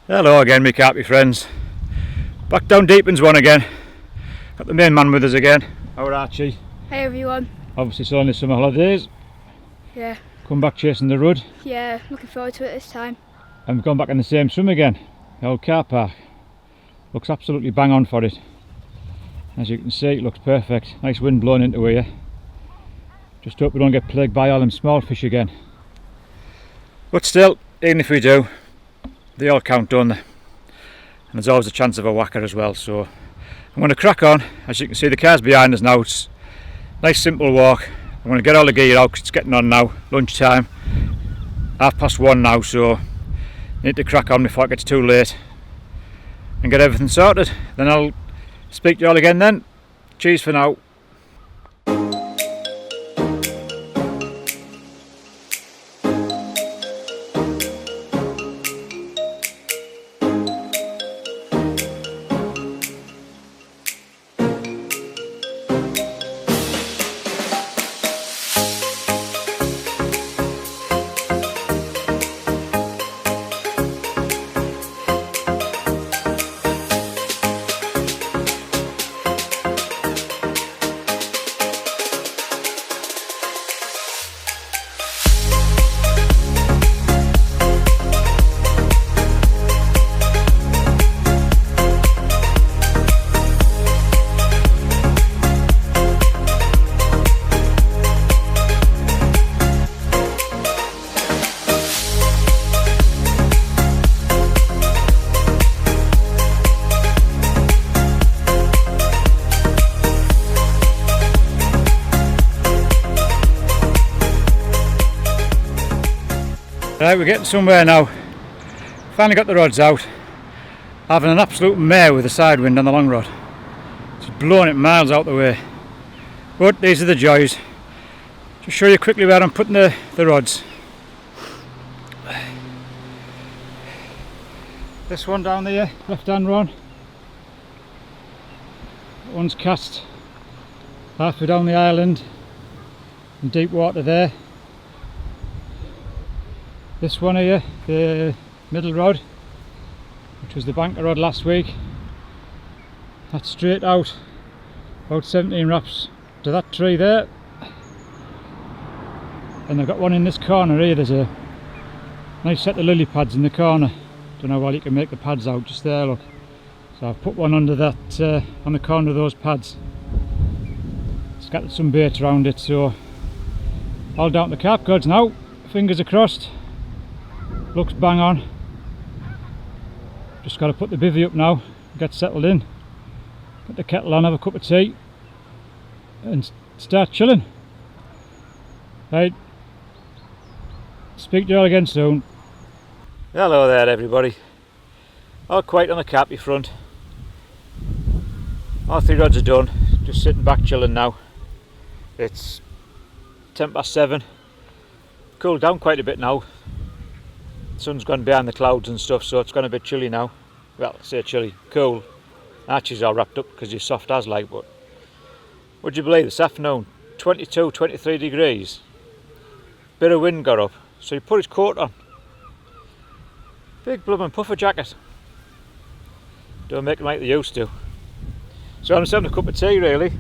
Hello again, me carpy friends. Back down Deepings one again. Got the main man with us again, our Archie. Hey everyone. Obviously still on his summer holidays. Yeah. Come back chasing the rud. Yeah, looking forward to it this time. And we've gone back in the same swim again. The old car park. Looks absolutely bang on for it. As you can see, it looks perfect. Nice wind blowing into here. Just hope we don't get plagued by all them small fish again. But still, even if we do, they all count, don't they? And there's always a chance of a whacker as well, so I'm going to crack on. As you can see, the car's behind us now. It's a nice simple walk. I'm going to get all the gear out because it's getting on now, lunchtime, 1:30 now, so I need to crack on before it gets too late and get everything sorted. Then I'll speak to you all again then. Cheers for now. Right, we're getting somewhere now. Finally got the rods out. Having an absolute mare with the side wind on the long rod. It's blowing it miles out the way. But these are the joys. Just show you quickly where I'm putting the rods. This one down there, left hand one. That one's cast halfway down the island in deep water there. This one here, the middle rod, which was the banker rod last week, that's straight out about 17 wraps to that tree there. And I've got one in this corner here. There's a nice set of lily pads in the corner. Don't know how well you can make the pads out, just there, look. So I've put one under that, on the corner of those pads. Scattered some bait around it, so all down to the carp gods now. Fingers are crossed. Looks bang on. Just got to put the bivvy up now, get settled in, get the kettle on, have a cup of tea and start chilling. Right, speak to you all again soon. Hello there everybody. All quiet on the carpy front. All 3 rods are done, just sitting back chilling now. It's 7:10. Cooled down quite a bit now. Sun's gone behind the clouds and stuff, so it's gone a bit chilly now. Well, I say chilly, cool. Archie's all wrapped up because he's soft as like, but would you believe this afternoon, 22, 23 degrees. Bit of wind got up, so he put his coat on. Big blooming puffer jacket. Don't make them like they used to. So I'm just having a cup of tea really.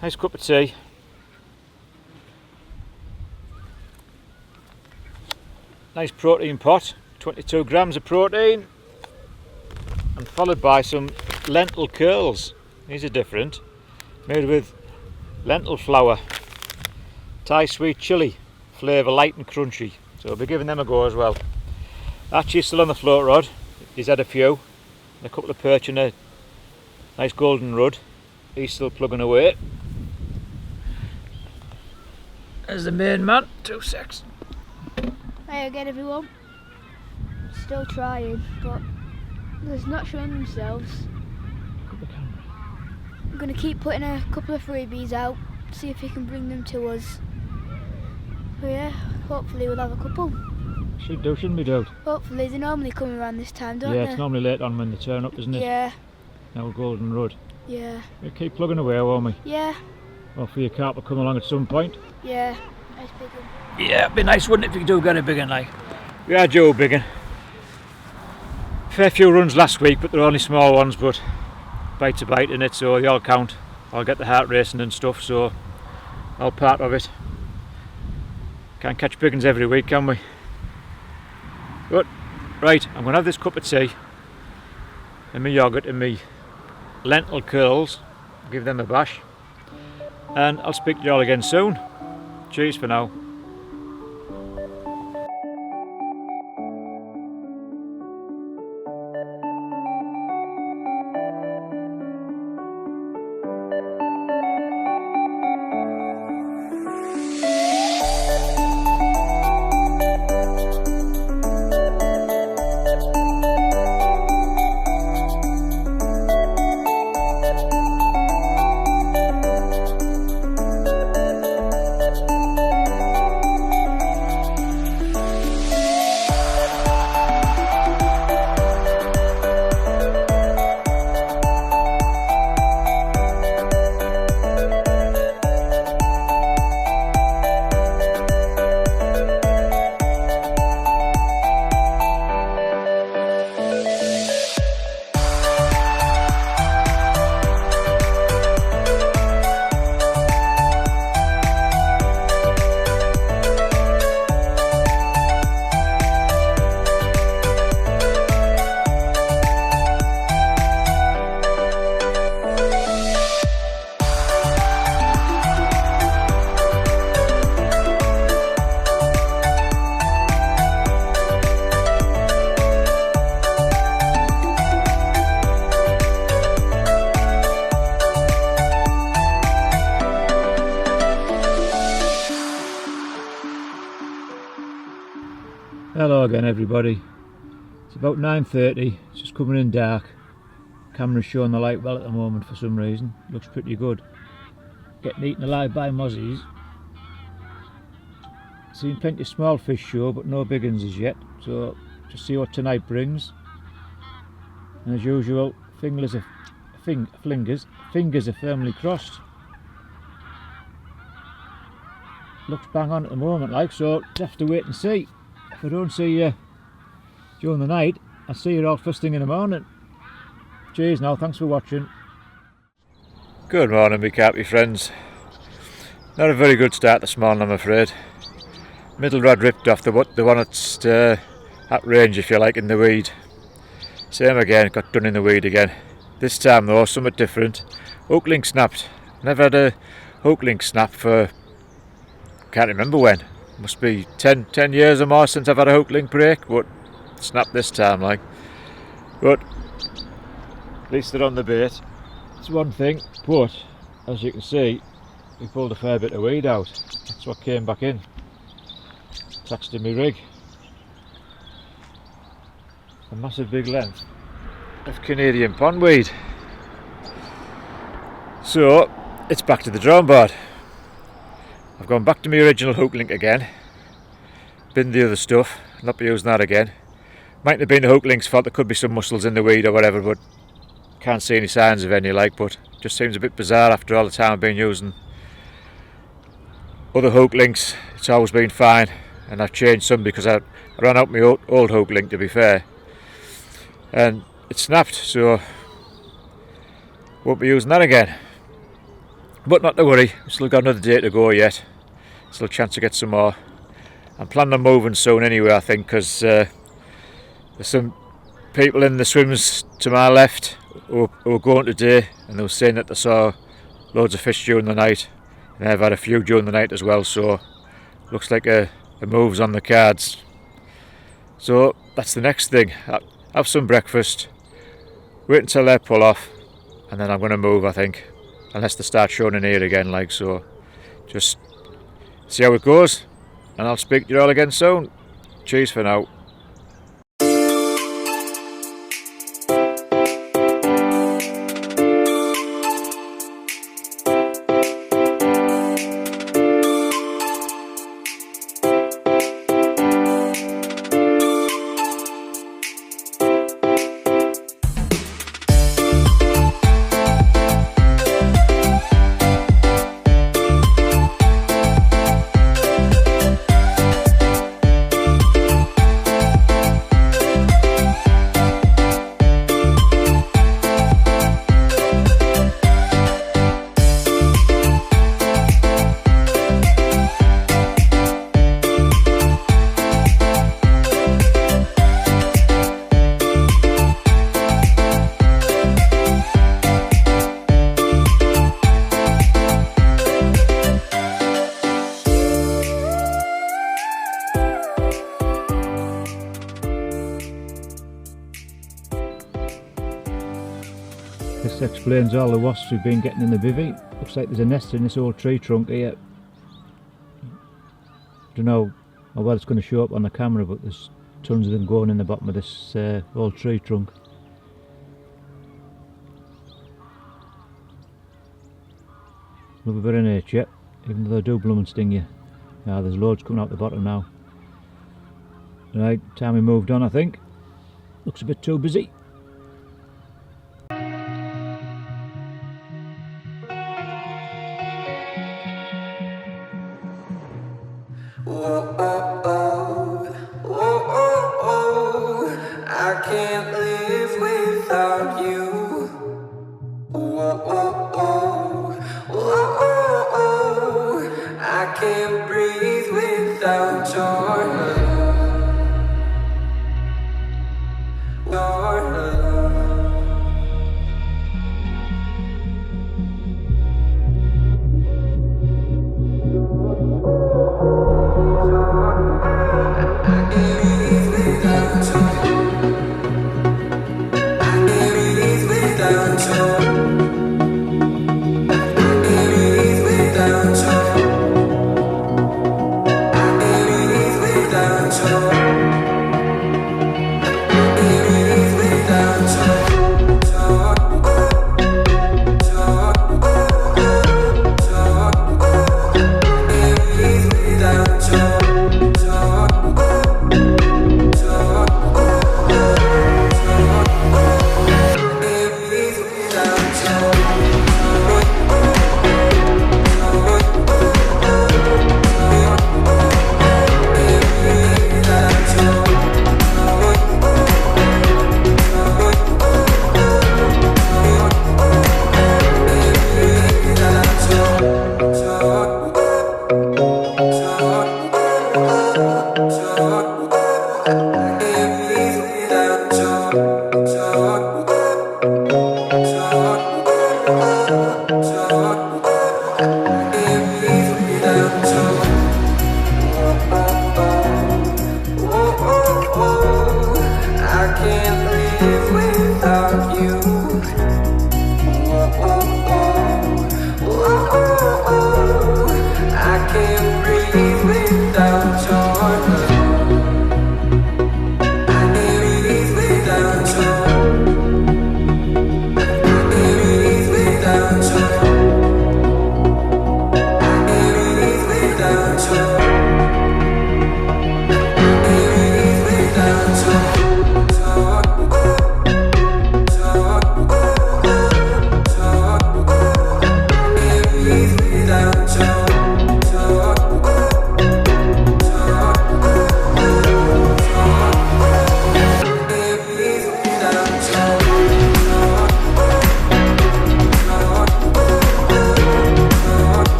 Nice cup of tea. Nice protein pot, 22 grams of protein, and followed by some lentil curls. These are different, made with lentil flour, Thai sweet chilli flavour, light and crunchy, so I'll be giving them a go as well. Archie's still on the float rod. He's had a few, a couple of perch and a nice golden rod. He's still plugging away. There's the main man, 2 secs. Hey again everyone. Still trying, but they're not showing themselves. I'm going to keep putting a couple of freebies out, see if he can bring them to us. But yeah, hopefully we'll have a couple. Should do, shouldn't we, dude? Hopefully, they normally come around this time, don't they? Yeah, it's normally late on when they turn up, isn't it? Yeah. Now Golden Road. Yeah. We'll keep plugging away, won't we? Yeah. Hopefully your carp will come along at some point. Yeah. Nice big one. Yeah, it'd be nice, wouldn't it, if you do get a big one, like. We are due a big one. Fair few runs last week, but they're only small ones, but bite to bite in it, so they all count. I'll get the heart racing and stuff, so all part of it. Can't catch big ones every week, can we? But, right, I'm going to have this cup of tea and my yoghurt and my lentil curls, give them a bash, and I'll speak to you all again soon. Cheers for now. Hello again everybody. It's about 9:30, it's just coming in dark. Camera's showing the light well at the moment for some reason. Looks pretty good. Getting eaten alive by mozzies. Seen plenty of small fish show, but no big ones as yet. So just see what tonight brings. And as usual, fingers are firmly crossed. Looks bang on at the moment, like, so just have to wait and see. If I don't see you during the night, I'll see you all first thing in the morning. Cheers now, thanks for watching. Good morning, me carpy friends. Not a very good start this morning, I'm afraid. Middle rod ripped off the one at range, if you like, in the weed. Same again, got done in the weed again. This time though, somewhat different. Hook link snapped. Never had a hook link snap for, can't remember when. Must be 10 years or more since I've had a hook link break, but snapped this time, like. But at least they're on the bait. It's one thing, but as you can see, we pulled a fair bit of weed out. That's what came back in, attached to my rig. A massive big length of Canadian pondweed. So it's back to the drawing board. I've gone back to my original hook link again, binned the other stuff, not be using that again. Mightn't have been the hook link's fault, there could be some mussels in the weed or whatever, but can't see any signs of any, like. But just seems a bit bizarre after all the time I've been using other hook links. It's always been fine, and I've changed some because I ran out my old hook link, to be fair, and it snapped, so won't be using that again. But not to worry, we've still got another day to go yet. Still a chance to get some more. I'm planning on moving soon anyway, I think, because there's some people in the swims to my left who were going today, and they were saying that they saw loads of fish during the night, and they've had a few during the night as well, so looks like a move's on the cards. So that's the next thing. Have some breakfast, wait until they pull off, and then I'm going to move, I think. Unless they start showing in here again, like, so just see how it goes, and I'll speak to you all again soon. Cheers for now. This explains all the wasps we've been getting in the bivvy. Looks like there's a nest in this old tree trunk here. Don't know how well it's going to show up on the camera, but there's tons of them going in the bottom of this old tree trunk. Love a bit of nature, even though they do bloom and sting you. Ah, there's loads coming out the bottom now. Right, time we moved on, I think. Looks a bit too busy. Whoa, oh, oh, whoa, oh, oh, I can't live without you. Whoa, oh, oh, whoa, oh, oh, I can't breathe without your love. Your love.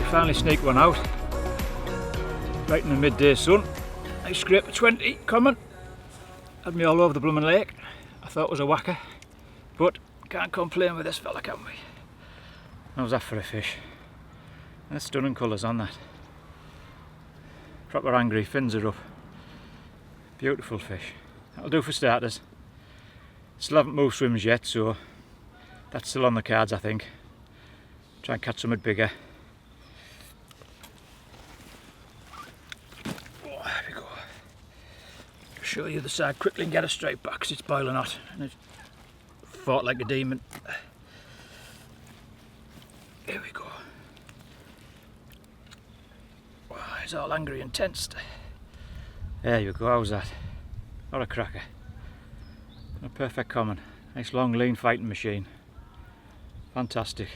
Finally sneak one out, right in the midday sun. Nice scrape of 20 coming, had me all over the blooming lake. I thought it was a whacker, but can't complain with this fella, can we? How's that for a fish? There's stunning colours on that. Proper angry, fins are up. Beautiful fish. That'll do for starters. Still haven't moved swims yet, so that's still on the cards, I think. Try and catch something bigger. Oh, there we go. Show you the side quickly and get it straight back because it's boiling hot and it fought like a demon. Here we go. Wow, he's all angry and tensed. There you go, how's that? What a cracker. A perfect common. Nice long lean fighting machine. Fantastic.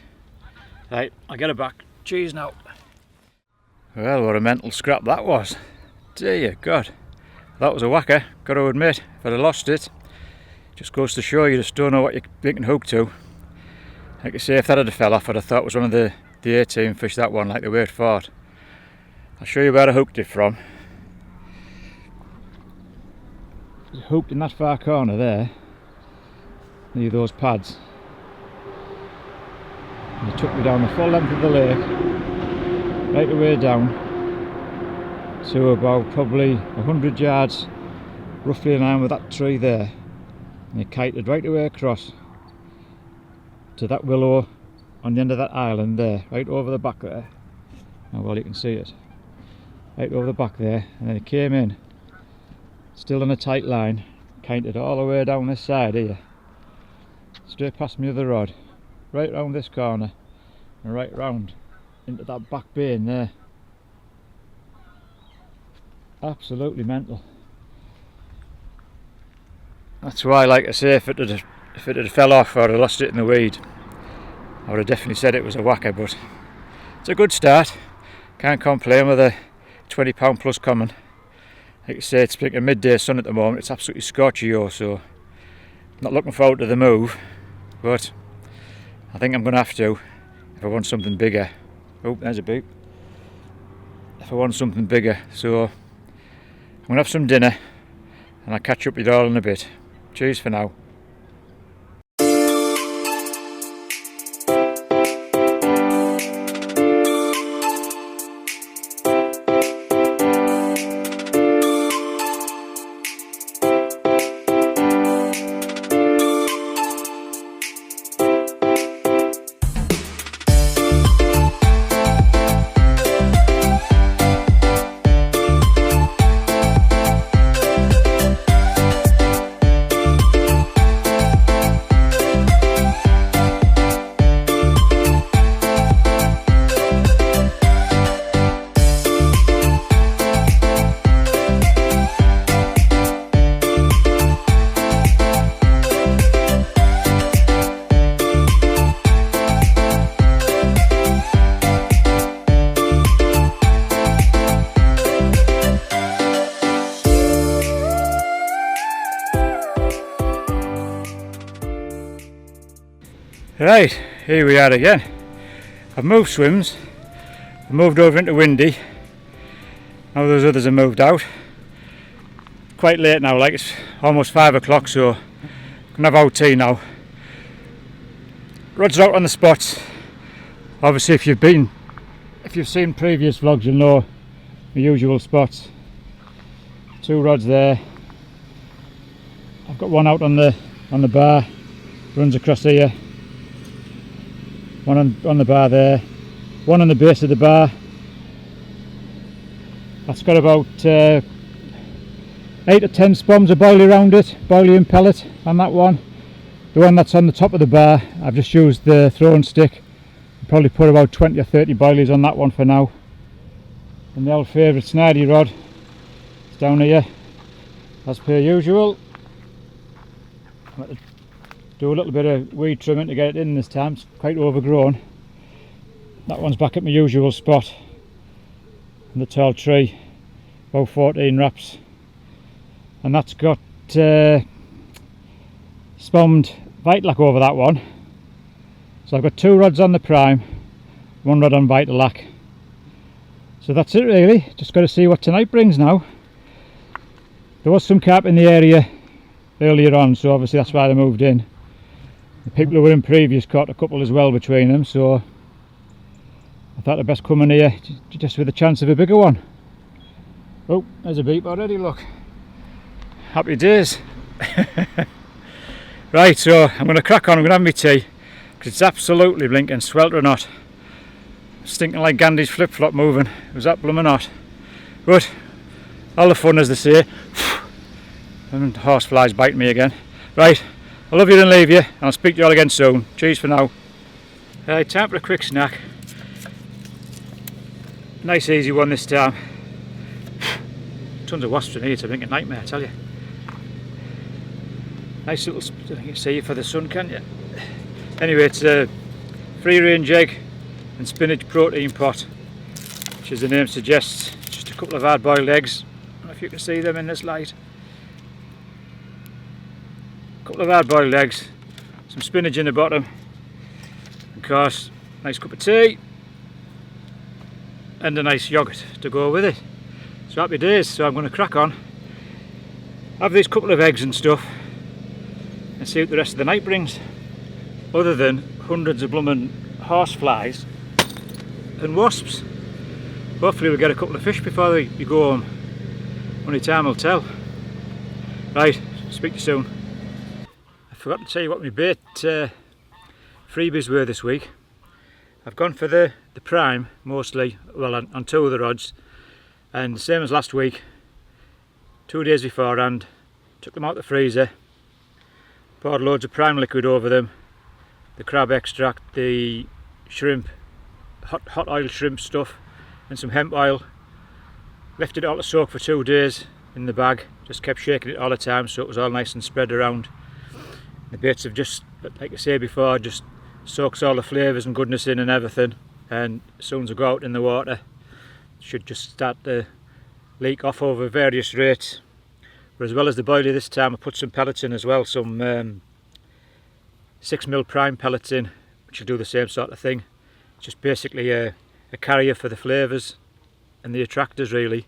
Right, I'll get it back. Cheers now. Well, what a mental scrap that was. Dear God. That was a whacker, got to admit. If I'd have lost it, just goes to show you just don't know what you can hook to. Like I say, if that had fell off, I'd have thought it was one of the 18 fish, that one, like the way it fought. I'll show you where I hooked it from. It hooked in that far corner there, near those pads. And it took me down the full length of the lake, right away down to about probably 100 yards, roughly in line with that tree there. And it kited right away across to that willow on the end of that island there, right over the back there. Oh well, you can see it. Right over the back there, and then it came in, still in a tight line, kited all the way down this side here, straight past my other rod, right round this corner, and right round into that back beam there. Absolutely mental. That's why, like I say, if it had fell off or I'd have lost it in the weed, I would have definitely said it was a whacker, but it's a good start. Can't complain with a 20 pound plus common. Like I say, it's like a midday sun at the moment. It's absolutely scorchio, so not looking forward to the move, but I think I'm going to have to if I want something bigger. Oh, there's a beep. If I want something bigger, so I'm going to have some dinner and I'll catch up with you all in a bit. Cheers for now. Right, here we are again. I've moved swims, I've moved over into windy. Now those others have moved out. Quite late now, like it's almost 5 o'clock, so I'm gonna have our tea now. Rods are out on the spots. Obviously if you've seen previous vlogs, you'll know the usual spots. 2 rods there. I've got one out on the bar, runs across here. One on the bar there, one on the base of the bar. That's got about 8 or 10 spoms of boilie around it, boilie and pellet on that one. The one that's on the top of the bar, I've just used the throwing stick. I'll probably put about 20 or 30 boilies on that one for now. And the old favourite snidey rod is down here, as per usual. Do a little bit of weed trimming to get it in this time. It's quite overgrown. That one's back at my usual spot in the tall tree, about 14 wraps, and that's got spommed Vitalac over that one. So I've got 2 rods on the prime, 1 rod on Vitalac. So that's it really, just got to see what tonight brings now. There was some carp in the area earlier on, so obviously that's why they moved in. The people who were in previous caught a couple as well between them, so I thought I'd best come in here just with a chance of a bigger one. Oh, there's a beep already, look. Happy days. Right, so I'm going to crack on, I'm going to have my tea, because it's absolutely blinking sweltering hot. Stinking like Gandhi's flip-flop moving. It was that blooming hot. But all the fun, as they say. And horseflies biting me again. Right, I love you and leave you, and I'll speak to you all again soon. Cheers for now. Right, time for a quick snack. Nice easy one this time. Tons of wasps in here, it's a blinking nightmare, I tell you. Nice little, you can see for the sun, can't you? Anyway, it's a free range egg and spinach protein pot, which as the name suggests, just a couple of hard boiled eggs. I don't know if you can see them in this light. A couple of hard boiled eggs, some spinach in the bottom, of course, nice cup of tea, and a nice yoghurt to go with it. So happy days. So I'm going to crack on, have these couple of eggs and stuff, and see what the rest of the night brings, other than hundreds of blooming horseflies and wasps. Hopefully we'll get a couple of fish before you go home. Only time will tell. Right, speak to you soon. I forgot to tell you what my bait freebies were this week. I've gone for the prime mostly, well on two of the rods, and same as last week, 2 days beforehand, took them out the freezer, poured loads of prime liquid over them, the crab extract, the shrimp, hot oil shrimp stuff, and some hemp oil. Left it all to soak for 2 days in the bag, just kept shaking it all the time so it was all nice and spread around. The baits have just, like I said before, just soaks all the flavours and goodness in and everything, and as soon as I go out in the water, it should just start to leak off over various rates. But as well as the boilie this time, I put some pellets in as well, some 6mm prime pellets in, which will do the same sort of thing. It's just basically a carrier for the flavours and the attractors really,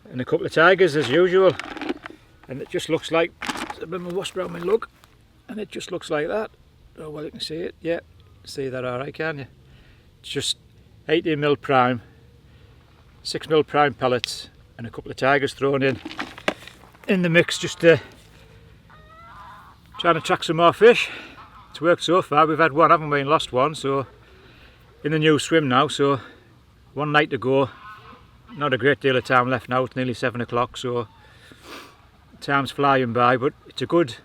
and a couple of tigers as usual, and it just looks like a bit of a wasp around my lug, and it just looks like that. Oh well, you can see it, yeah, see that alright, can you? It's just 18mm prime, 6mm prime pellets, and a couple of tigers thrown in the mix, just to trying to track some more fish. It's worked so far. We've had one, haven't we, and lost one, so in the new swim now, so one night to go. Not a great deal of time left now, it's nearly 7 o'clock, so time's flying by, but it's a good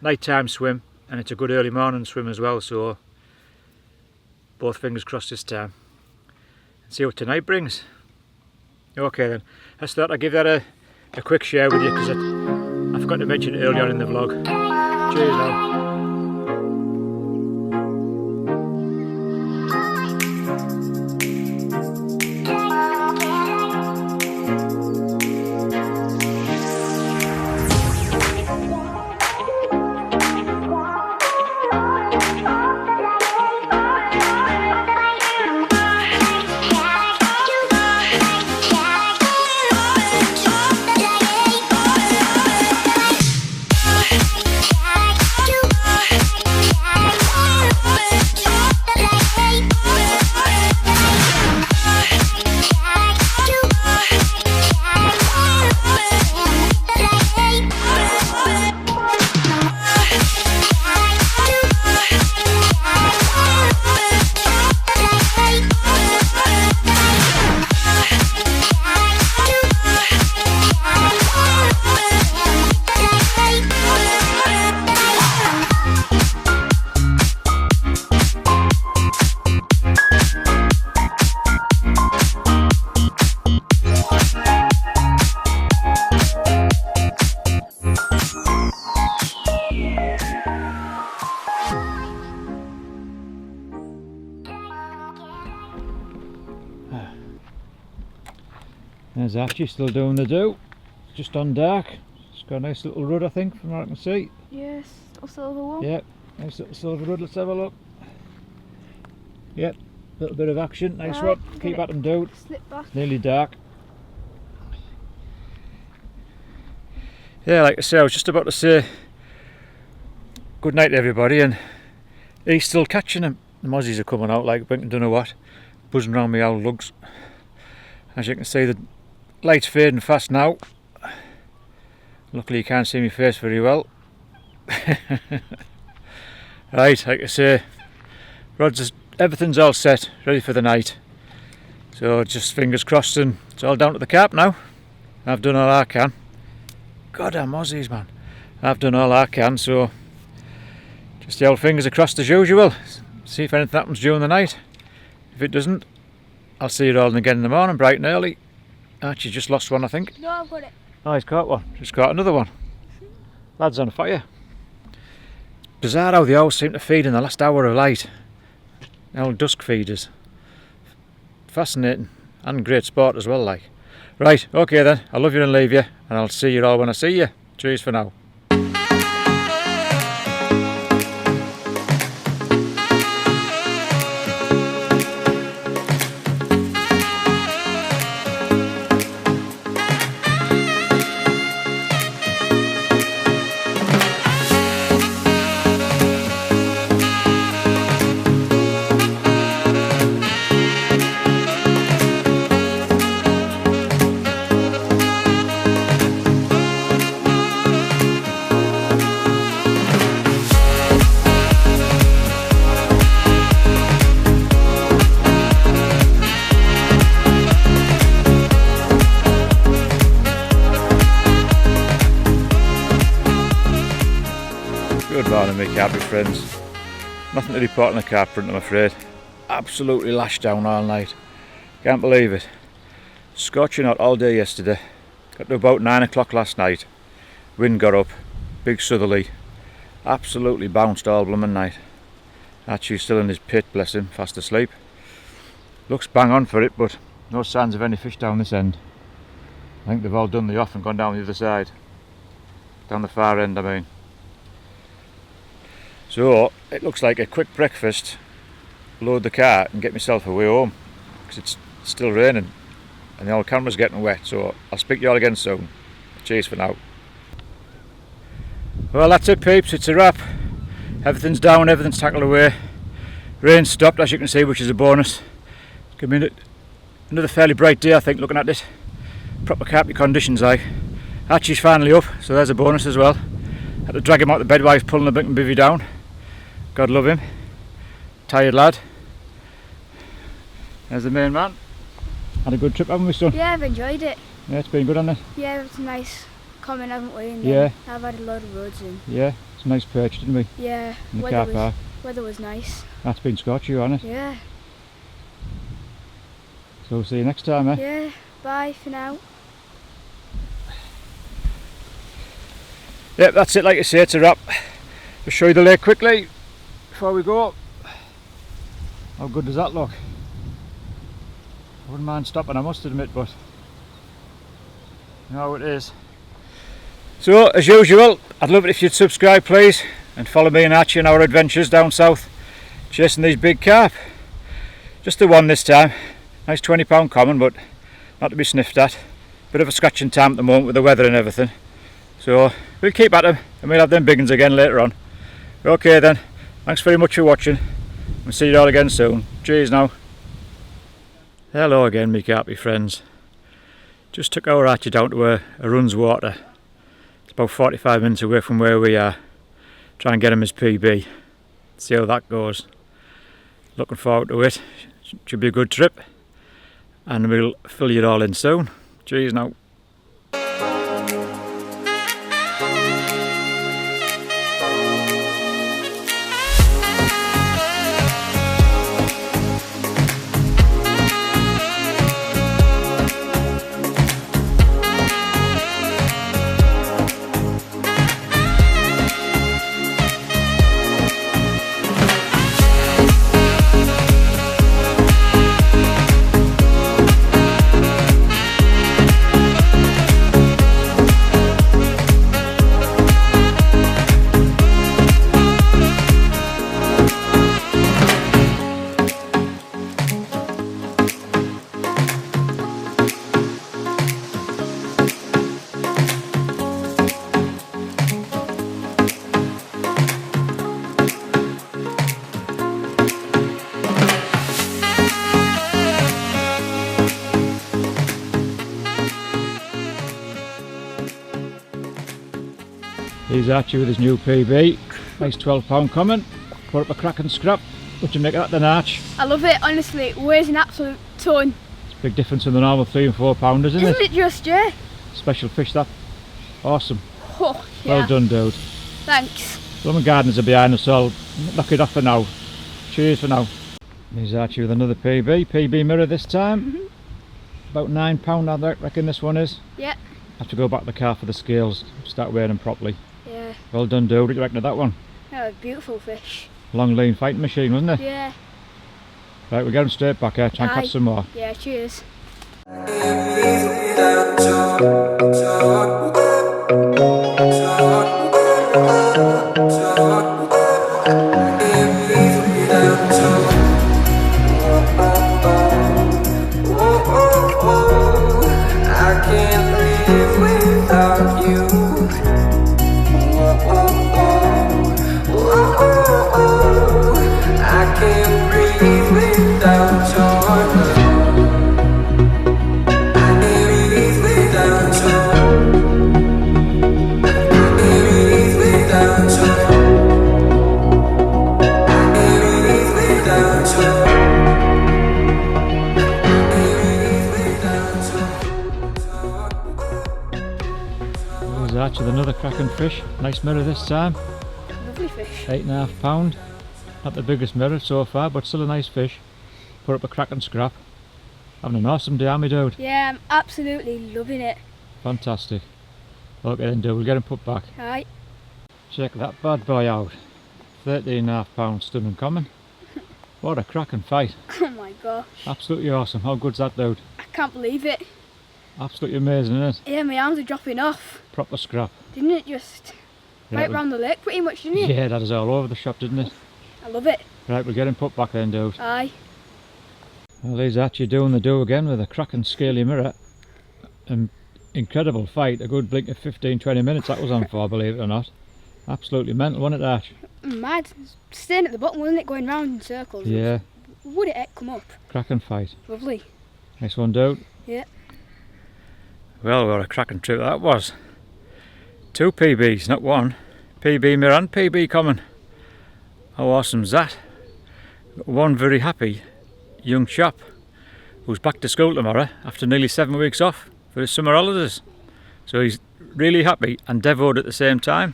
nighttime swim and it's a good early morning swim as well, so both fingers crossed this time. See what tonight brings. Okay then, I just thought I'd give that a quick share with you, because I forgot to mention it earlier on in the vlog. Cheers now. There's Archie still doing the do, just on dark. It's got a nice little rud, I think, from what I can see. Yes, a silver one. Yep, nice little silver rud, let's have a look. Yep, little bit of action, nice one, keep at them dude. Slip back. It's nearly dark. Yeah, like I say, I was just about to say, good night everybody, and he's still catching them. The mozzies are coming out like don't know what, buzzing around me old lugs. As you can see, the light's fading fast now. Luckily you can't see my face very well. Right, like I say, everything's all set, ready for the night. So just fingers crossed, and it's all down to the carp now. I've done all I can. God damn mozzies, man. I've done all I can, so just the old fingers crossed as usual. See if anything happens during the night. If it doesn't, I'll see you all again in the morning, bright and early. Archie just lost one, I think. No, I've got it. Oh, he's caught one. Just caught another one. Lad's on fire. Bizarre how they all seem to feed in the last hour of light. The old dusk feeders. Fascinating. And great sport as well, like. Right, okay then. I love you and leave you. And I'll see you all when I see you. Cheers for now. Good morning, my carpy friends. Nothing to report on the carp front, I'm afraid. Absolutely lashed down all night. Can't believe it. Scorching hot all day yesterday. Got to about 9 o'clock last night. Wind got up, big southerly. Absolutely bounced all blooming night. Archie's still in his pit, bless him, fast asleep. Looks bang on for it, but no signs of any fish down this end. I think they've all done the off and gone down the other side. Down the far end, I mean. So it looks like a quick breakfast, load the car and get myself away home, because it's still raining and the old camera's getting wet. So I'll speak to you all again soon. Cheers for now. Well, that's it peeps, it's a wrap. Everything's down, everything's tackled away. Rain stopped, as you can see, which is a bonus. Give me another fairly bright day, I think, looking at this. Proper carpy conditions like. Archie's finally up, so there's a bonus as well. Had to drag him out the bed while he's pulling the big and bivvy down. God love him. Tired lad. There's the main man. Had a good trip, haven't we, son? Yeah, I've enjoyed it. Yeah, it's been good, hasn't it? Yeah, it's nice coming, haven't we? And Yeah. I've had a load of roads in. Yeah, it's a nice perch, didn't we? Yeah, In the car park. weather was nice. That's been scorchy, hasn't it? Yeah. So we'll see you next time, eh? Yeah, bye for now. Yep, that's it, like I say, it's a wrap. Just show you the lake quickly before we go. How good does that look? I wouldn't mind stopping, I must admit, but you know how it is. So, as usual, I'd love it if you'd subscribe, please, and follow me and Archie in our adventures down south, chasing these big carp. Just the one this time. Nice £20 common, but not to be sniffed at. Bit of a scratching time at the moment with the weather and everything. So, we'll keep at them, and we'll have them big ones again later on. Okay then, thanks very much for watching. We'll see you all again soon. Cheers now. Hello again, me carpy friends. Just took our Archie down to a runs water. It's about 45 minutes away from where we are. Try and get him his PB. See how that goes. Looking forward to it. Should be a good trip. And we'll fill you all in soon. Cheers now. There's Archie with his new PB. Nice 12 pound coming. Put up a cracking scrap. What do you make of that then, Arch? I love it, honestly. It weighs an absolute ton. It's a big difference in the normal 3 and 4 pounders, isn't Isn't it just, yeah? Special fish that. Awesome. Oh, yeah. Well done, dude. Thanks. Lemon Gardens are behind us, so I'll knock it off for now. Cheers for now. There's Archie with another PB. PB mirror this time. About £9 I reckon this one is. Yeah. Have to go back to the car for the scales. Start weighing them properly. Yeah. Well done, dude. What do you reckon of that one? That was a beautiful fish. Long lean fighting machine, wasn't it? Yeah. Right, we're going straight back here. Try and catch some more. Yeah, cheers. I can't live without you. I can't breathe without your love. I can't breathe without you. I can't breathe without you. I can't breathe without you. There's Archie with another cracking fish. Nice mirror this time. Lovely fish. £8.5. Not the biggest mirror so far, but still a nice fish. Put up a cracking scrap. Having an awesome day, aren't we, dude? Yeah, I'm absolutely loving it. Fantastic. Okay then, dude, we'll get him put back. Right. Check that bad boy out. £13.5 stunning common. What a cracking fight. Oh my gosh. Absolutely awesome. How good's that, dude? I can't believe it. Absolutely amazing, isn't it? Yeah, my arms are dropping off. Proper scrap. Didn't it just? Yeah, Right round the lake pretty much, didn't it? Yeah, that is all over the shop, didn't it? I love it. Right, we'll get him put back then, dude. Aye. Well, he's actually doing the do again with a cracking scaly mirror. Incredible fight. A good blink of 15-20 minutes that was on for, believe it or not. Absolutely mental, wasn't it, Ash? Mad. Staying at the bottom, wasn't it? Going round in circles. Yeah. Would it come up? Cracking fight. Lovely. Nice one, dude. Yeah. Well, what a cracking trip that was. 2 PBs, not one. PB mirror and PB common. How awesome's that? One very happy young chap who's back to school tomorrow after nearly 7 weeks off for his summer holidays. So he's really happy and devoted at the same time.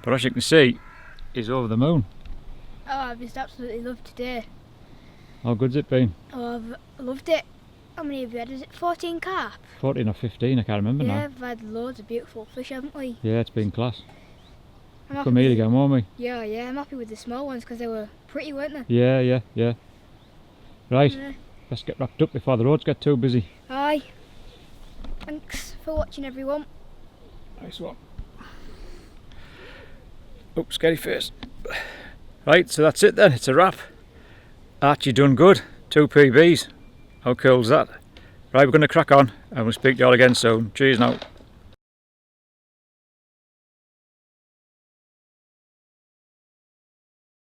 But as you can see, he's over the moon. Oh, I've just absolutely loved today. How good's it been? Oh, I've loved it. How many have you had? Is it 14 carp? 14 or 15, I can't remember Yeah, now. we've had loads of beautiful fish, haven't we? Yeah, it's been class. I'm Come here again, won't we? Yeah, I'm happy with the small ones because they were pretty, weren't they? Yeah. Right, Yeah. let's get wrapped up before the roads get too busy. Aye. Thanks for watching, everyone. Nice one. Oh, scary face. Right, so that's it then, it's a wrap. Archie done good, 2 PBs. How cool's that? Right, we're going to crack on and we'll speak to you all again soon. Cheers now.